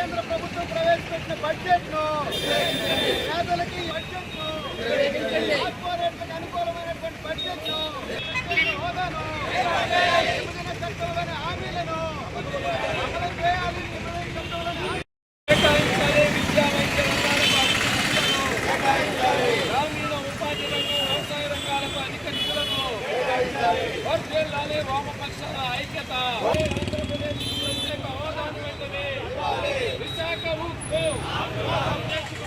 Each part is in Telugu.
కేంద్ర ప్రభుత్వం ప్రవేశపెట్టిన బడ్జెట్ ను పేదలకి బడ్జెట్ ను కార్పొరేట్లకు అనుకూలమైనటువంటి బడ్జెట్ ను హోదాను విభజన చట్టంలోని హామీలను అమలు చేయాలి. విభజన చట్టంలోని కేటాయించాలి. విద్యా వైద్య రంగాలకు గ్రామీణ ఉపాధి రంగం వ్యవసాయ రంగాలకు అధిక నిధులను వర్ధిల్లాలి. వామపక్షాల ఐక్యత. ఆంధ్రప్రదేశ్ ప్రత్యేక హోదాను వెంటనే విశాఖ ఉక్కు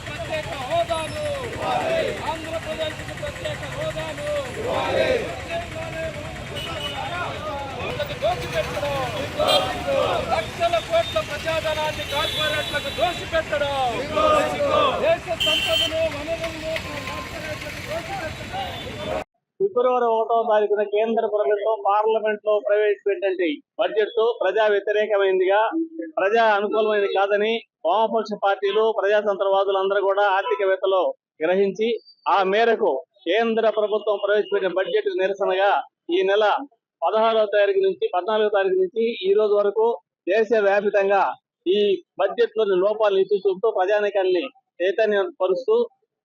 ప్రత్యేక హోదాను ఆంధ్రప్రదేశ్ ప్రత్యేక హోదాను దోషిపెట్టడం, లక్షల కోట్ల ప్రజాధనాన్ని కార్పొరేట్లకు దోషిపెట్టడం, దేశ సంపదను వనరులను కార్పొరేట్లకు దోషిపెట్టడం. ఫిబ్రవరి 1వ తారీఖున కేంద్ర ప్రభుత్వం పార్లమెంట్ లో ప్రవేశపెట్టిన బడ్జెట్ ప్రజా వ్యతిరేకమైందిగా, ప్రజా అనుకూలమైనది కాదని వామపక్ష పార్టీలు, ప్రజాతంత్రవాదులు అందరూ కూడా ఆర్థికవేత్తలు గ్రహించి ఆ మేరకు కేంద్ర ప్రభుత్వం ప్రవేశపెట్టిన బడ్జెట్ నిరసనగా ఈ నెల 16వ తారీఖు నుంచి 14వ తారీఖు నుంచి ఈ రోజు వరకు దేశ వ్యాపితంగా ఈ బడ్జెట్ లోని లోపాలను ఎత్తి చూపుతూ ప్రజానికాన్ని చైతన్యపరుస్తూ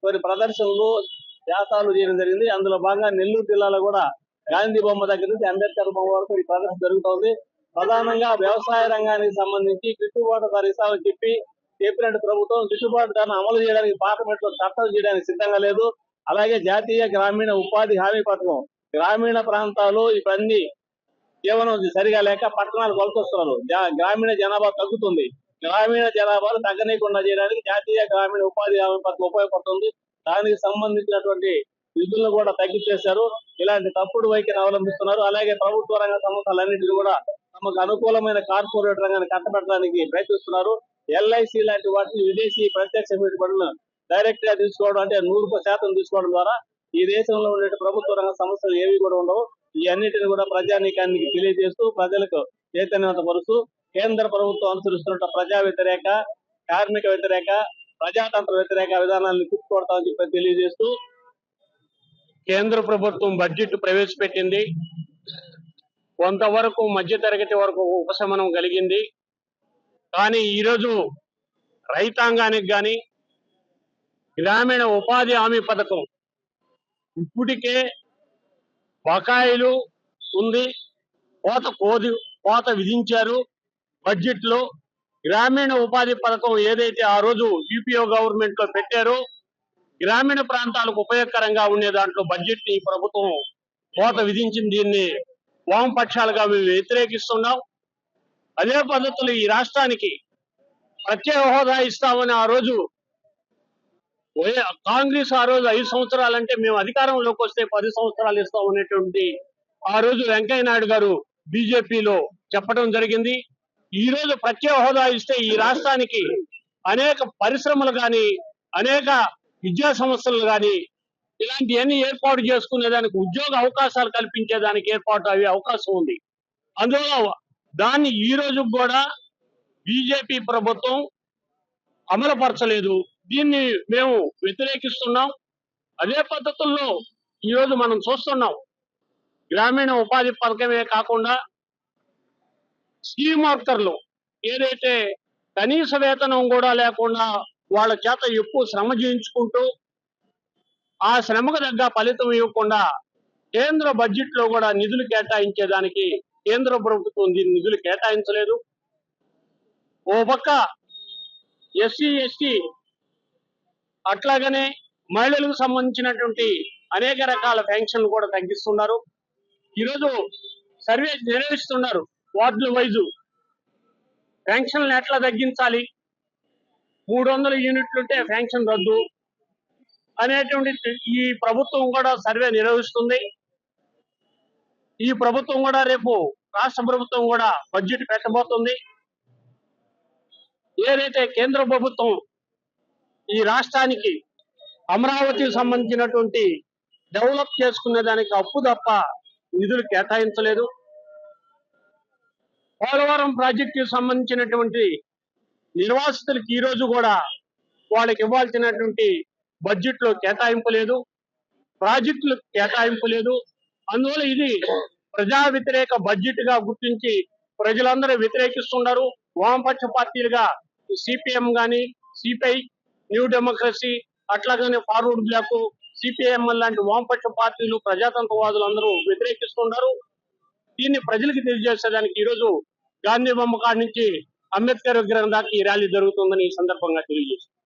కొన్ని ప్రదర్శనలు, వ్యాసాలు చేయడం జరిగింది. అందులో భాగంగా నెల్లూరు జిల్లాలో కూడా గాంధీ బొమ్మ దగ్గర నుంచి అంబేద్కర్ బొమ్మ వరకు ఈ ప్రదర్శన జరుగుతోంది. ప్రధానంగా వ్యవసాయ రంగానికి సంబంధించి గిట్టుబాటు ధర ఇస్తామని చెప్పినట్టు ప్రభుత్వం గిట్టుబాటు ధరను అమలు చేయడానికి పార్లమెంట్ లో చట్టం చేయడానికి సిద్ధంగా లేదు. అలాగే జాతీయ గ్రామీణ ఉపాధి హామీ పథకం గ్రామీణ ప్రాంతాలు ఇవన్నీ జీవనం సరిగా లేక పట్టణాలు కొలకొస్తున్నారు. గ్రామీణ జనాభా తగ్గుతుంది. గ్రామీణ జనాభాను తగ్గనీయకుండా చేయడానికి జాతీయ గ్రామీణ ఉపాధి హామీ పథకం ఉపయోగపడుతుంది. దానికి సంబంధించినటువంటి నిధులను కూడా తగ్గించేశారు. ఇలాంటి తప్పుడు వైఖరిని అవలంబిస్తున్నారు. అలాగే ప్రభుత్వ రంగ సంస్థలన్నింటినీ కూడా తమకు అనుకూలమైన కార్పొరేట్ రంగాన్ని కట్టబెట్టడానికి ప్రయత్నిస్తున్నారు. LIC లాంటి వాటిని విదేశీ ప్రత్యక్ష పెట్టుబడులను డైరెక్ట్ గా తీసుకోవడం, అంటే 100% తీసుకోవడం ద్వారా ఈ దేశంలో ఉండే ప్రభుత్వ రంగ సంస్థలు ఏవి కూడా ఉండవు. ఈ అన్నిటిని కూడా ప్రజానీకానికి తెలియజేస్తూ ప్రజలకు చైతన్యవంతపరుస్తూ కేంద్ర ప్రభుత్వం అనుసరిస్తున్న ప్రజా వ్యతిరేక, కార్మిక వ్యతిరేక, ప్రజాతంత్ర వ్యతిరేక విధానాలను తిప్పుకొడతామని చెప్పి తెలియజేస్తూ కేంద్ర ప్రభుత్వం బడ్జెట్ ప్రవేశపెట్టింది. కొంతవరకు మధ్యతరగతి వరకు ఉపశమనం కలిగింది. కానీ ఈరోజు రైతాంగానికి కానీ గ్రామీణ ఉపాధి హామీ పథకం ఇప్పటికే బకాయిలు ఉంది. కోత విధించారు బడ్జెట్ లో. గ్రామీణ ఉపాధి పథకం ఏదైతే ఆ రోజు UPO గవర్నమెంట్ లో పెట్టారో గ్రామీణ ప్రాంతాలకు ఉపయోగకరంగా ఉండే దాంట్లో బడ్జెట్ ని ప్రభుత్వం కోత విధించింది. దీన్ని వామపక్షాలుగా మేము వ్యతిరేకిస్తున్నాం. అదే పద్ధతులు ఈ రాష్ట్రానికి ప్రత్యేక హోదా ఇస్తామని ఆ రోజు కాంగ్రెస్ ఆ రోజు 5 సంవత్సరాలంటే మేము అధికారంలోకి వస్తే 10 సంవత్సరాలు ఇస్తామనేటువంటి ఆ రోజు వెంకయ్య నాయుడు గారు బీజేపీలో చెప్పడం జరిగింది. ఈ రోజు ప్రత్యేక హోదా ఇస్తే ఈ రాష్ట్రానికి అనేక పరిశ్రమలు కానీ, అనేక విద్యా సంస్థలు కానీ ఇలాంటివన్నీ ఏర్పాటు చేసుకునేదానికి, ఉద్యోగ అవకాశాలు కల్పించేదానికి ఏర్పాటు అయ్యే అవకాశం ఉంది. అందులో దాన్ని ఈ రోజు కూడా బీజేపీ ప్రభుత్వం అమలుపరచలేదు. దీన్ని మేము వ్యతిరేకిస్తున్నాం. అదే పద్ధతుల్లో ఈ రోజు మనం చూస్తున్నాం. గ్రామీణ ఉపాధి పథకమే కాకుండా స్కీమ్ వర్కర్లు ఏదైతే కనీస వేతనం కూడా లేకుండా వాళ్ళ చేత ఎక్కువ శ్రమ చేయించుకుంటూ ఆ శ్రమకు తగ్గ ఫలితం ఇవ్వకుండా కేంద్ర బడ్జెట్ లో కూడా నిధులు కేటాయించేదానికి కేంద్ర ప్రభుత్వం దీన్ని నిధులు కేటాయించలేదు. ఓ పక్క SC ST అట్లాగనే మహిళలకు సంబంధించినటువంటి అనేక రకాల పెన్షన్లు కూడా తగ్గిస్తున్నారు. ఈరోజు సర్వే నిర్వహిస్తున్నారు. వార్డుల వైజు పెన్షన్లు ఎట్లా తగ్గించాలి, 300 యూనిట్లుంటే పెన్షన్ రద్దు అనేటువంటి ఈ ప్రభుత్వం కూడా సర్వే నిర్వహిస్తుంది. ఈ ప్రభుత్వం కూడా రేపు రాష్ట్ర ప్రభుత్వం కూడా బడ్జెట్ పెట్టబోతుంది. ఏదైతే కేంద్ర ప్రభుత్వం ఈ రాష్ట్రానికి అమరావతికి సంబంధించినటువంటి డెవలప్ చేసుకునే దానికి అప్పు తప్ప నిధులు కేటాయించలేదు. పోలవరం ప్రాజెక్టుకి సంబంధించినటువంటి నిర్వాసితులకు ఈ రోజు కూడా వాళ్ళకి ఇవ్వాల్సినటువంటి బడ్జెట్ లో కేటాయింపు లేదు, ప్రాజెక్టులకు కేటాయింపు లేదు. అందువల్ల ఇది ప్రజా వ్యతిరేక బడ్జెట్ గా గుర్తించి ప్రజలందరూ వ్యతిరేకిస్తున్నారు. వామపక్ష పార్టీలుగా సిపిఎం గాని, సిపిఐ, న్యూ డెమోక్రసీ, అట్లాగనే ఫార్వర్డ్ బ్లాక్, సిపిఐఎం లాంటి వామపక్ష పార్టీలు, ప్రజాతంత్రవాదులు అందరూ వ్యతిరేకిస్తున్నారు. దీన్ని ప్రజలకు తెలియజేసేదానికి ఈ రోజు గాంధీ బొమ్మ కాడ నుంచి అంబేద్కర్ విగ్రహం దాకా ఈ ర్యాలీ జరుగుతుందని ఈ సందర్భంగా తెలియజేస్తున్నారు.